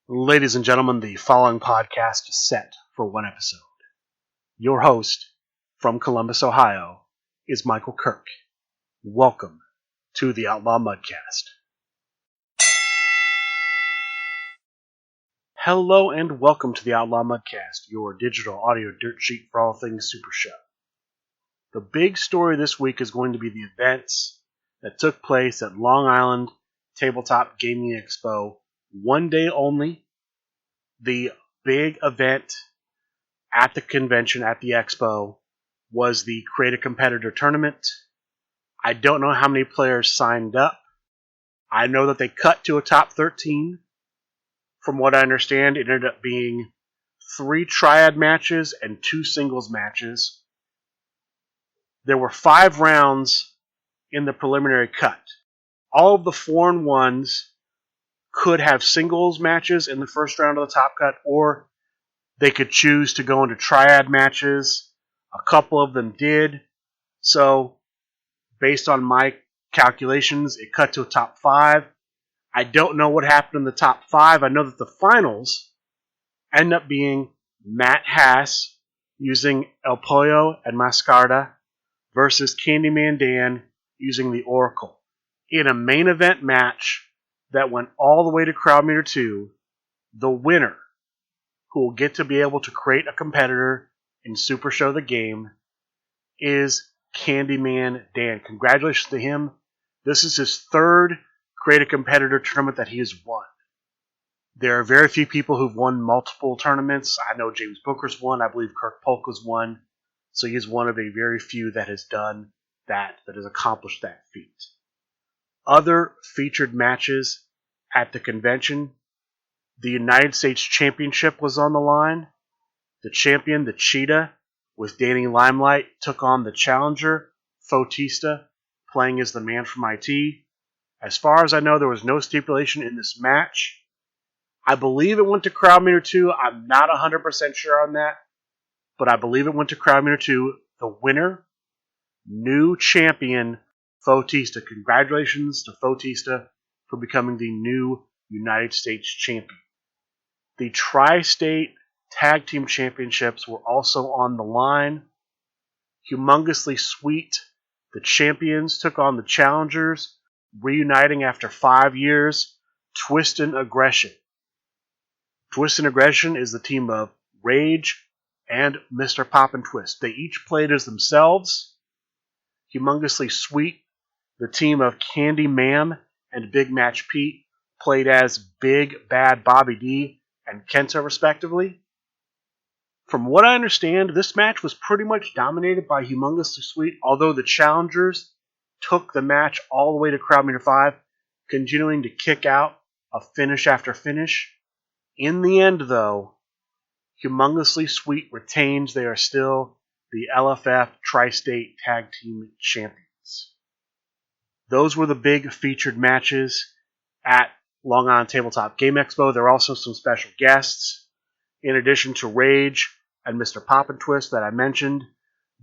Ladies and gentlemen, the following podcast is set for one episode. Your host from Columbus, Ohio, is Michael Kirk. Welcome to the Outlaw Mudcast. Hello and welcome to the Outlaw Mudcast, your digital audio dirt sheet for all things Super Show. The big story this week is going to be the events that took place at Long Island Tabletop Gaming Expo. One day only. The big event at the convention, at the expo, was the Create a Competitor tournament. I don't know how many players signed up. I know that they cut to a top 13. From what I understand, it ended up being 3 triad matches and 2 singles matches. There were 5 rounds in the preliminary cut. All of the foreign ones could have singles matches in the first round of the top cut, or they could choose to go into triad matches. A couple of them did. So, based on my calculations, it cut to a top 5. I don't know what happened in the top 5. I know that the finals end up being Matt Hass using El Pollo and Mascarda versus Candyman Dan using the Oracle in a main event match that went all the way to crowd meter 2. The winner, who will get to be able to create a competitor in Super Show the game, is Candyman Dan. Congratulations to him. This is his 3rd Create a Competitor tournament that he has won. There are very few people who've won multiple tournaments. I know James Booker's won. I believe Kirk Polka's won. So he's one of a very few that has done that has accomplished that feat. Other featured matches at the convention, the United States Championship was on the line. The champion, the Cheetah, with Danny Limelight, took on the challenger, Fotista, playing as the man from IT. As far as I know, there was no stipulation in this match. I believe it went to crowd meter 2. I'm not 100% sure on that, but I believe it went to crowd meter 2. The winner, new champion, Fotista. Congratulations to Fotista for becoming the new United States champion. The Tri-State Tag Team Championships were also on the line. Humongously sweet. The champions took on the challengers, reuniting after 5 years. Twist and Aggression. Twist and Aggression is the team of Rage and Mr. Pop and Twist. They each played as themselves. Humongously sweet. The team of Candy Ma'am and Big Match Pete played as Big Bad Bobby D and Kenta, respectively. From what I understand, this match was pretty much dominated by Humongously Sweet, although the challengers took the match all the way to crowd meter 5, continuing to kick out a finish after finish. In the end, though, Humongously Sweet retains. They are still the LFF Tri-State Tag Team Champions. Those were the big featured matches at Long Island Tabletop Game Expo. There are also some special guests. In addition to Rage and Mr. Pop and Twist that I mentioned,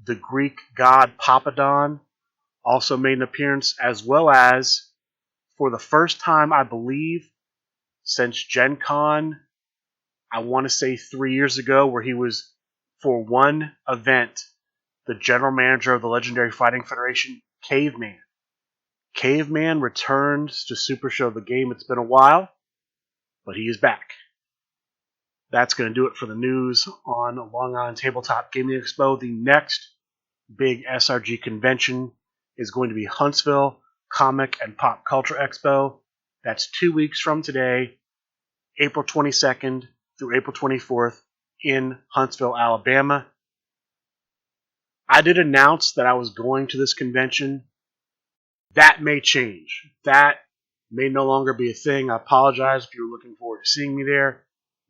the Greek god Papadon also made an appearance, as well as, for the first time, I believe, since Gen Con, I want to say 3 years ago, where he was, for one event, the general manager of the Legendary Fighting Federation, Caveman. Caveman returns to Super Show the game. It's been a while, but he is back. That's going to do it for the news on Long Island Tabletop Gaming Expo. The next big SRG convention is going to be Huntsville Comic and Pop Culture Expo. That's 2 weeks from today, April 22nd through April 24th in Huntsville, Alabama. I did announce that I was going to this convention. That may change. That may no longer be a thing. I apologize if you're looking forward to seeing me there.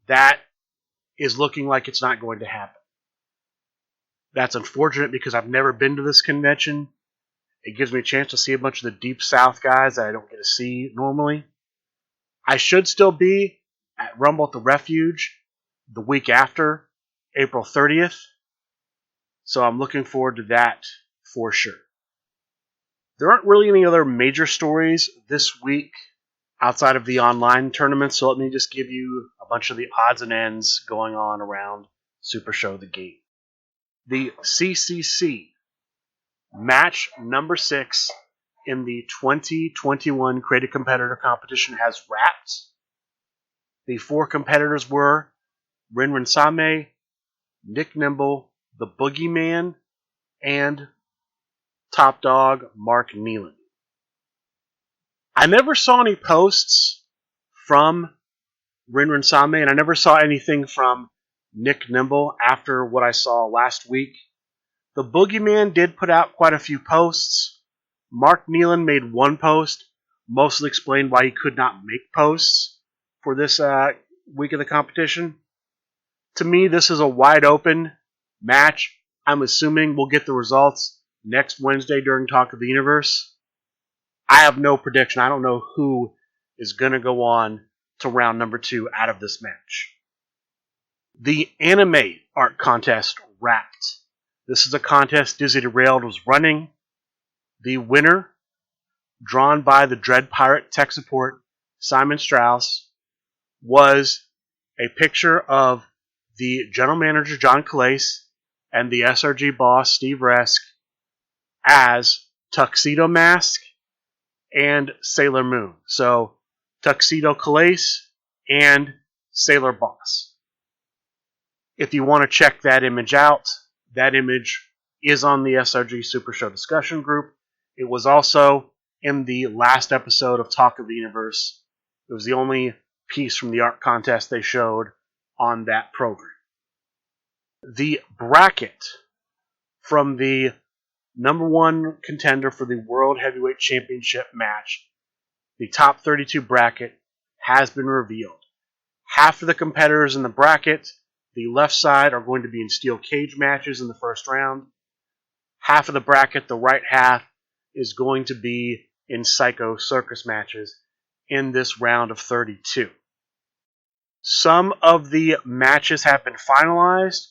That is looking like it's not going to happen. That's unfortunate because I've never been to this convention. It gives me a chance to see a bunch of the Deep South guys that I don't get to see normally. I should still be at Rumble at the Refuge the week after, April 30th. So I'm looking forward to that for sure. There aren't really any other major stories this week outside of the online tournament, so let me just give you a bunch of the odds and ends going on around Super Show the Game. The CCC match number 6 in the 2021 Creative Competitor Competition has wrapped. The 4 competitors were Rinrin Same, Nick Nimble, the Boogeyman, and Top Dog Mark Nealon. I never saw any posts from Rinrin Same, and I never saw anything from Nick Nimble after what I saw last week. The Boogeyman did put out quite a few posts. Mark Nealon made one post, mostly explained why he could not make posts for this week of the competition. To me, this is a wide open match. I'm assuming we'll get the results next Wednesday during Talk of the Universe. I have no prediction. I don't know who is going to go on to round number 2 out of this match. The anime art contest wrapped. This is a contest Dizzy Derailed was running. The winner, drawn by the Dread Pirate tech support Simon Strauss, was a picture of the general manager John Calais and the SRG boss Steve Resk as Tuxedo Mask and Sailor Moon. So Tuxedo Calais and Sailor Boss. If you want to check that image out, that image is on the SRG Super Show discussion group. It was also in the last episode of Talk of the Universe. It was the only piece from the art contest they showed on that program. The bracket from the number 1 contender for the World Heavyweight Championship match, the top 32 bracket, has been revealed. Half of the competitors in the bracket, the left side, are going to be in steel cage matches in the first round. Half of the bracket, the right half, is going to be in Psycho Circus matches in this round of 32. Some of the matches have been finalized,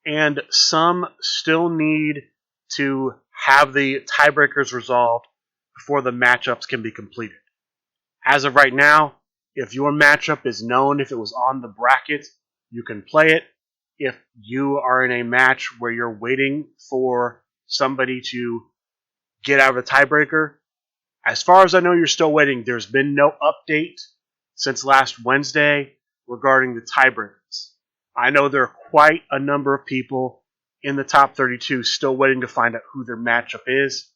and some still need to have the tiebreakers resolved before the matchups can be completed. As of right now, if your matchup is known, if it was on the bracket, you can play it. If you are in a match where you're waiting for somebody to get out of the tiebreaker, as far as I know, you're still waiting. There's been no update since last Wednesday regarding the tiebreakers. I know there are quite a number of people in the top 32 still waiting to find out who their matchup is.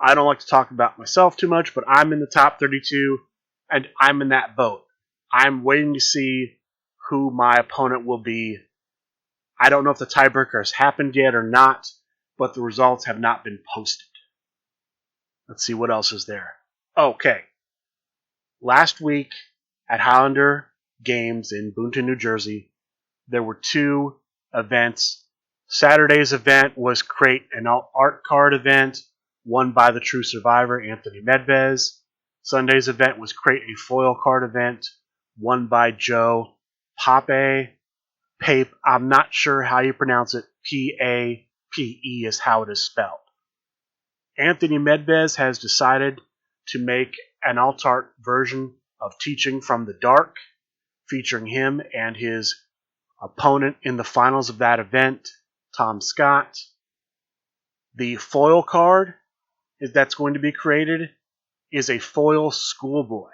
I don't like to talk about myself too much, but I'm in the top 32, and I'm in that boat. I'm waiting to see who my opponent will be. I don't know if the tiebreaker has happened yet or not, but the results have not been posted. Let's see what else is there. Okay. Last week at Highlander Games in Boonton, New Jersey, there were 2 events. Saturday's event was Create an Art Card event, won by the true survivor, Anthony Medvez. Sunday's event was Create a Foil Card event, won by Joe Pape. I'm not sure how you pronounce it. P-A-P-E is how it is spelled. Anthony Medvez has decided to make an alt-art version of Teaching from the Dark, featuring him and his opponent in the finals of that event, Tom Scott. The foil card that's going to be created is a foil schoolboy.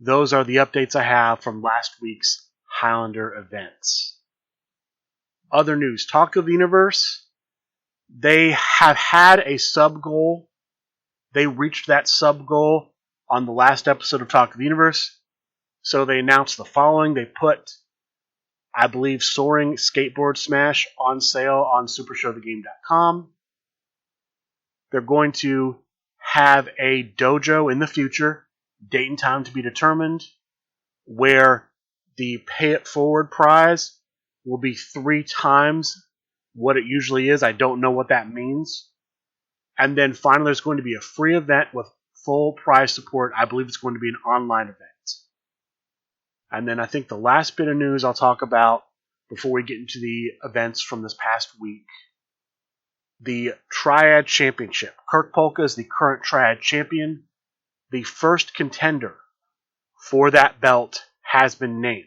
Those are the updates I have from last week's Highlander events. Other news. Talk of the Universe. They have had a sub-goal. They reached that sub-goal on the last episode of Talk of the Universe. So they announced the following. They put, I believe, Soaring Skateboard Smash on sale on SuperShowTheGame.com. They're going to have a dojo in the future, date and time to be determined, where the pay it forward prize will be 3 times what it usually is. I don't know what that means. And then finally, there's going to be a free event with full prize support. I believe it's going to be an online event. And then I think the last bit of news I'll talk about before we get into the events from this past week. The Triad Championship. Kirk Polka is the current Triad champion. The first contender for that belt has been named.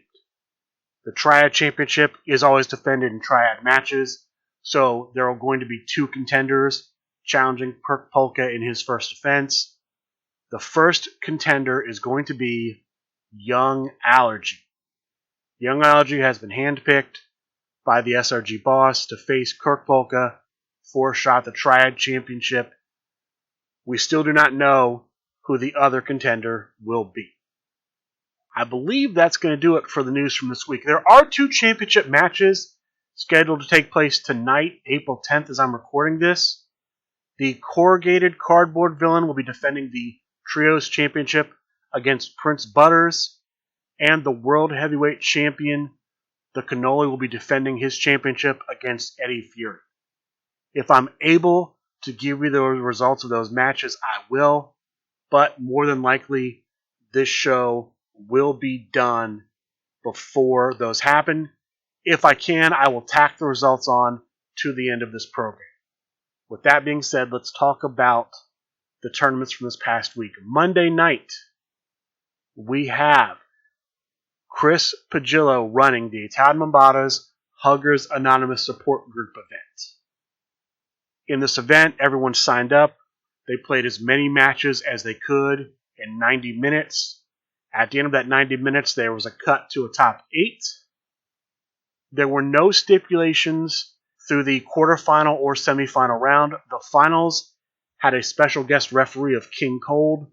The Triad Championship is always defended in Triad matches, so there are going to be 2 contenders challenging Perk Polka in his first defense. The first contender is going to be Young Allergy. Young Allergy has been handpicked by the SRG boss to face Kirk Polka for a shot at the Triad Championship. We still do not know who the other contender will be. I believe that's going to do it for the news from this week. There are 2 championship matches scheduled to take place tonight, April 10th, as I'm recording this. The Corrugated Cardboard Villain will be defending the Trios Championship against Prince Butters, and the World Heavyweight Champion, the Cannoli, will be defending his championship against Eddie Fury. If I'm able to give you the results of those matches, I will, but more than likely, this show will be done before those happen. If I can, I will tack the results on to the end of this program. With that being said, let's talk about the tournaments from this past week. Monday night, we have Chris Pagillo running the Italian Mambata's Huggers Anonymous Support Group event. In this event, everyone signed up. They played as many matches as they could in 90 minutes. At the end of that 90 minutes, there was a cut to a top 8. There were no stipulations through the quarterfinal or semifinal round. The finals had a special guest referee of King Cold,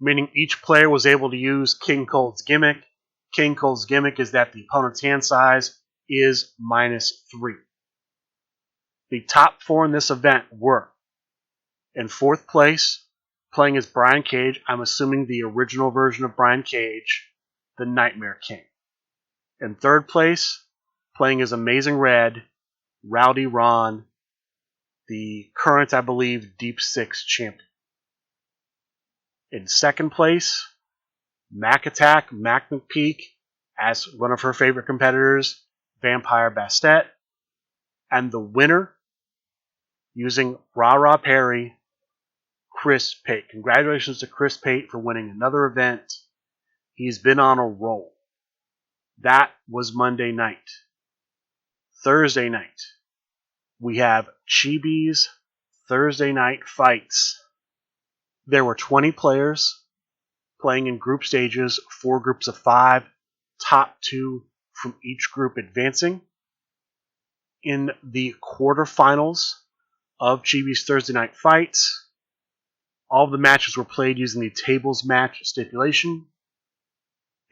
meaning each player was able to use King Cold's gimmick. King Cold's gimmick is that the opponent's hand size is -3. The top 4 in this event were, in 4th place, playing as Brian Cage, I'm assuming the original version of Brian Cage, the Nightmare King. In 3rd place, playing as Amazing Red, Rowdy Ron, the current, I believe, Deep 6 champion. In 2nd place, Mac Attack, Mac McPeak, as one of her favorite competitors, Vampire Bastet. And the winner, using Rah Rah Perry, Chris Pate. Congratulations to Chris Pate for winning another event. He's been on a roll. That was Monday night. Thursday night, we have Chibi's Thursday night fights. There were 20 players playing in group stages, 4 groups of 5, top 2 from each group advancing. In the quarterfinals of Chibi's Thursday night fights, all of the matches were played using the tables match stipulation.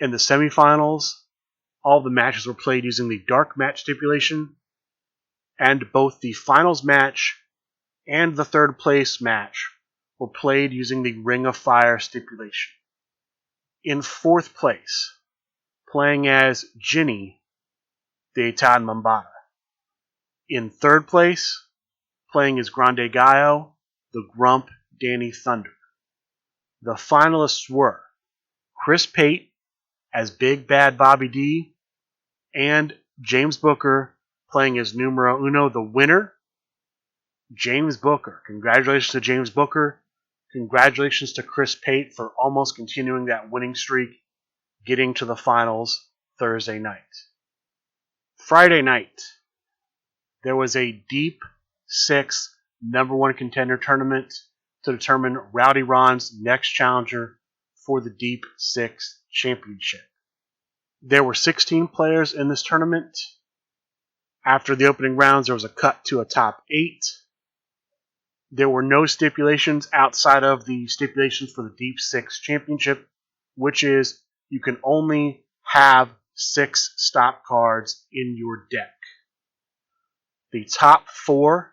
In the semifinals, all of the matches were played using the dark match stipulation. And both the finals match and the 3rd place match were played using the Ring of Fire stipulation. In 4th place, playing as Ginny, the Italian Mambata. In 3rd place, playing as Grande Gallo, the Grump, Danny Thunder. The finalists were Chris Pate as Big Bad Bobby D, and James Booker playing as Numero Uno. The winner, James Booker. Congratulations to James Booker. Congratulations to Chris Pate for almost continuing that winning streak, getting to the finals Thursday night. Friday night, there was a Deep 6 number 1 contender tournament to determine Rowdy Ron's next challenger for the Deep 6 championship. There were 16 players in this tournament. After the opening rounds, there was a cut to a top 8. There were no stipulations outside of the stipulations for the Deep 6 championship, which is you can only have 6 stop cards in your deck. The top 4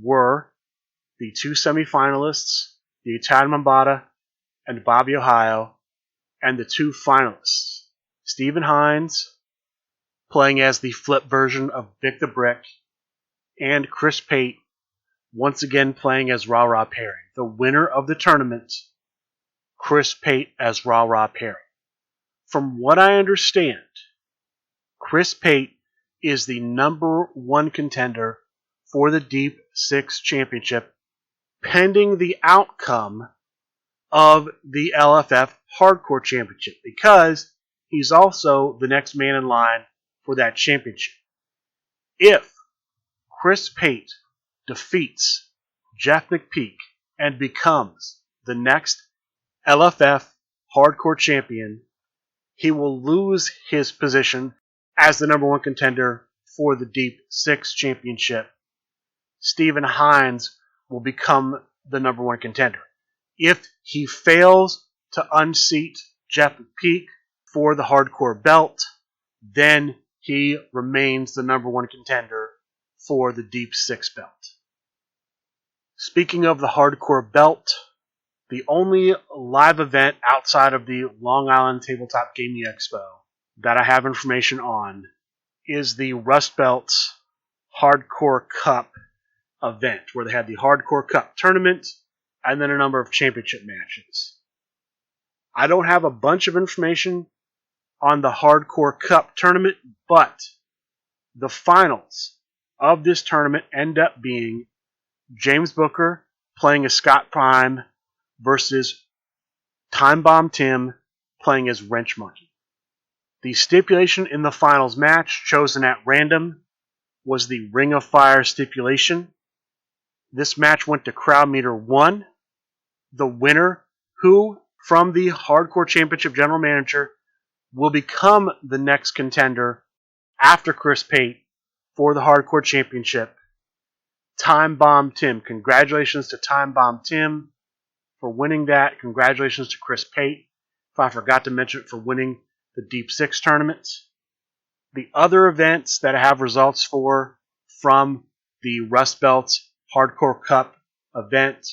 were the 2 semifinalists, the Italian Mambata and Bobby Ohio, and the 2 finalists, Stephen Hines, playing as the flip version of Vic the Brick, and Chris Pate, once again playing as Rah Rah Perry. The winner of the tournament, Chris Pate as Rah Rah Perry. From what I understand, Chris Pate is the number 1 contender for the Deep 6 championship, pending the outcome of the LFF Hardcore Championship, because he's also the next man in line for that championship. If Chris Pate defeats Jeff McPeak and becomes the next LFF Hardcore Champion, he will lose his position as the number one contender for the Deep Six Championship. Stephen Hines will become the number one contender. If he fails to unseat Jeff McPeak for the Hardcore belt, then he remains the number one contender for the Deep Six belt. Speaking of the Hardcore belt, the only live event outside of the Long Island Tabletop Gaming Expo that I have information on is the Rust Belts Hardcore Cup event, where they had the Hardcore Cup tournament and then a number of championship matches. I don't have a bunch of information on the Hardcore Cup tournament, but the finals of this tournament end up being James Booker playing as Scott Prime versus Time Bomb Tim playing as Wrench Monkey. The stipulation in the finals match, chosen at random, was the Ring of Fire stipulation. This match went to crowd meter 1. The winner, who from the Hardcore Championship General Manager, will become the next contender after Chris Pate for the Hardcore Championship, Time Bomb Tim. Congratulations to Time Bomb Tim for winning that. Congratulations to Chris Pate, if I forgot to mention it, for winning the Deep Six tournament. The other events that I have results for from the Rust Belt Hardcore Cup event,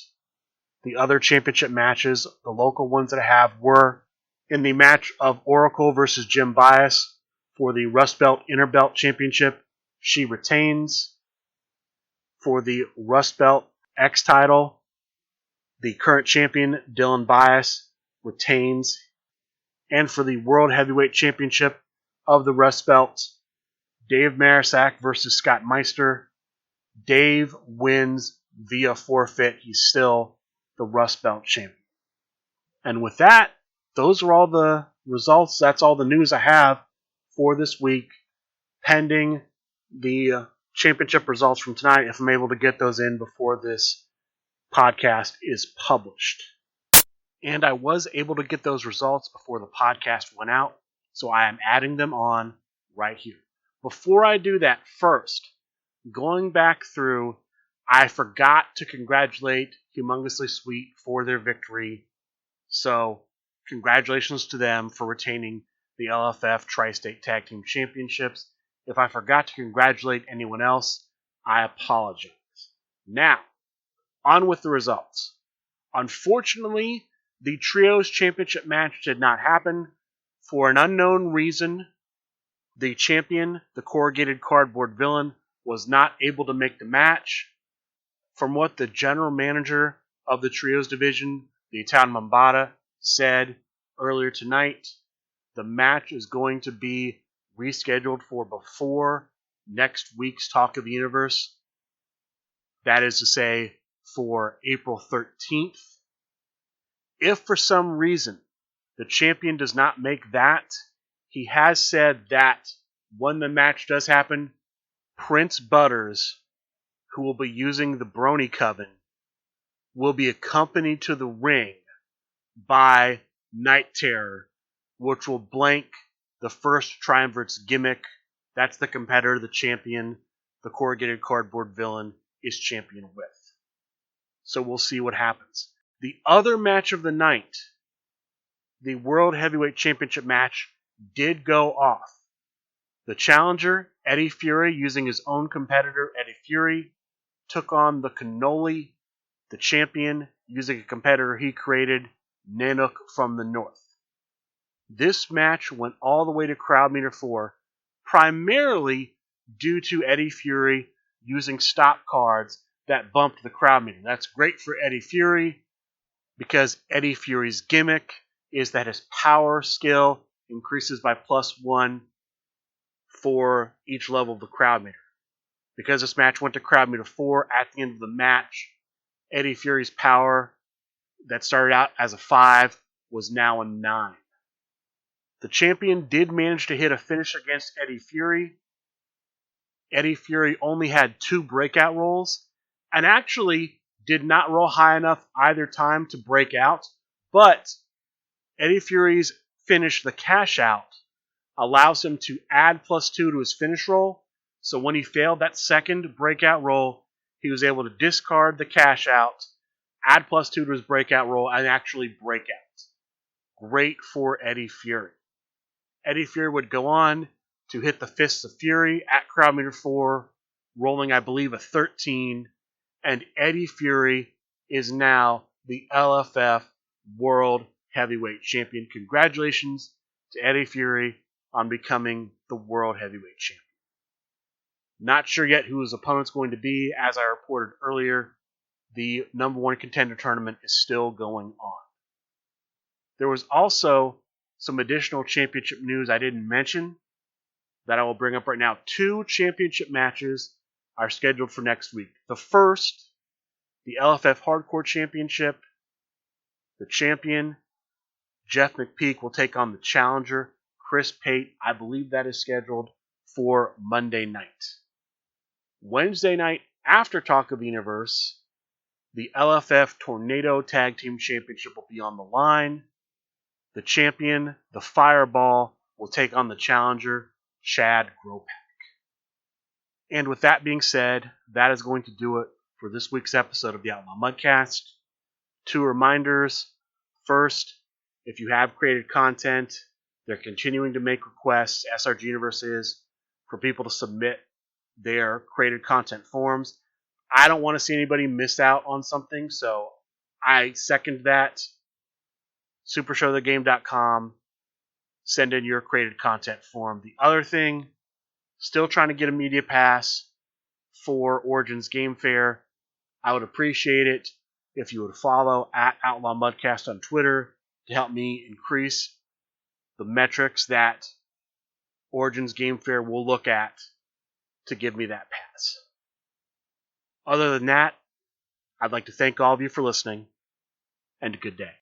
the other championship matches, the local ones that I have were in the match of Oracle versus Jim Bias for the Rust Belt Interbelt Championship. She retains. For the Rust Belt X title, the current champion, Dylan Bias, retains. And for the World Heavyweight Championship of the Rust Belt, Dave Marisak versus Scott Meister. Dave wins via forfeit. He's still the Rust Belt champion. And with that, those are all the results. That's all the news I have for this week, pending the championship results from tonight, if I'm able to get those in before this podcast is published. And I was able to get those results before the podcast went out, so I am adding them on right here. Before I do that, first, going back through, I forgot to congratulate Humongously Sweet for their victory, so congratulations to them for retaining the LFF Tri-State Tag Team Championships. If I forgot to congratulate anyone else, I apologize. Now, on with the results. Unfortunately, the Trios Championship match did not happen. For an unknown reason, the champion, the Corrugated Cardboard Villain, was not able to make the match. From what the general manager of the Trios division, the Italian Mambata, said earlier tonight, the match is going to be rescheduled for before next week's Talk of the Universe. That is to say, for April 13th. If for some reason the champion does not make that, he has said that when the match does happen, Prince Butters, who will be using the Brony Coven, will be accompanied to the ring by Night Terror, which will blank the first Triumvirate's gimmick. That's the competitor the champion, the Corrugated Cardboard Villain, is champion with. So we'll see what happens. The other match of the night, the World Heavyweight Championship match, did go off. The challenger, Eddie Fury, using his own competitor, Eddie Fury, took on the Cannoli, the champion, using a competitor he created, Nanook from the North. This match went all the way to crowd meter 4, primarily due to Eddie Fury using stop cards that bumped the crowd meter. That's great for Eddie Fury because Eddie Fury's gimmick is that his power skill increases by +1 for each level of the crowd meter. Because this match went to crowd meter 4, at the end of the match, Eddie Fury's power that started out as a 5 was now a 9. The champion did manage to hit a finish against Eddie Fury. Eddie Fury only had 2 breakout rolls and actually did not roll high enough either time to break out, but Eddie Fury's finish, the cash out, allows him to add +2 to his finish roll. So when he failed that second breakout roll, he was able to discard the cash out, add +2 to his breakout roll, and actually break out. Great for Eddie Fury. Eddie Fury would go on to hit the Fists of Fury at crowd meter 4, rolling, I believe, a 13. And Eddie Fury is now the LFF World Heavyweight Champion. Congratulations to Eddie Fury on becoming the World Heavyweight Champion. Not sure yet who his opponent's going to be. As I reported earlier, the #1 contender tournament is still going on. There was also some additional championship news I didn't mention that I will bring up right now. 2 championship matches are scheduled for next week. The first, the LFF Hardcore Championship. The champion, Jeff McPeak, will take on the challenger, Chris Pate. I believe that is scheduled for Monday night. Wednesday night, after Talk of the Universe, the LFF Tornado Tag Team Championship will be on the line. The champion, the Fireball, will take on the challenger, Chad Gropak. And with that being said, that is going to do it for this week's episode of the Outlaw Mudcast. 2 reminders. First, if you have created content, they're continuing to make requests, SRG Universe is, for people to submit their created content forms. I don't want to see anybody miss out on something, so I second that. Supershowthegame.com. Send in your created content form. The other thing, still trying to get a media pass for Origins Game Fair. I would appreciate it if you would follow at Outlaw Mudcast on Twitter to help me increase the metrics that Origins Game Fair will look at to give me that pass. Other than that, I'd like to thank all of you for listening, and a good day.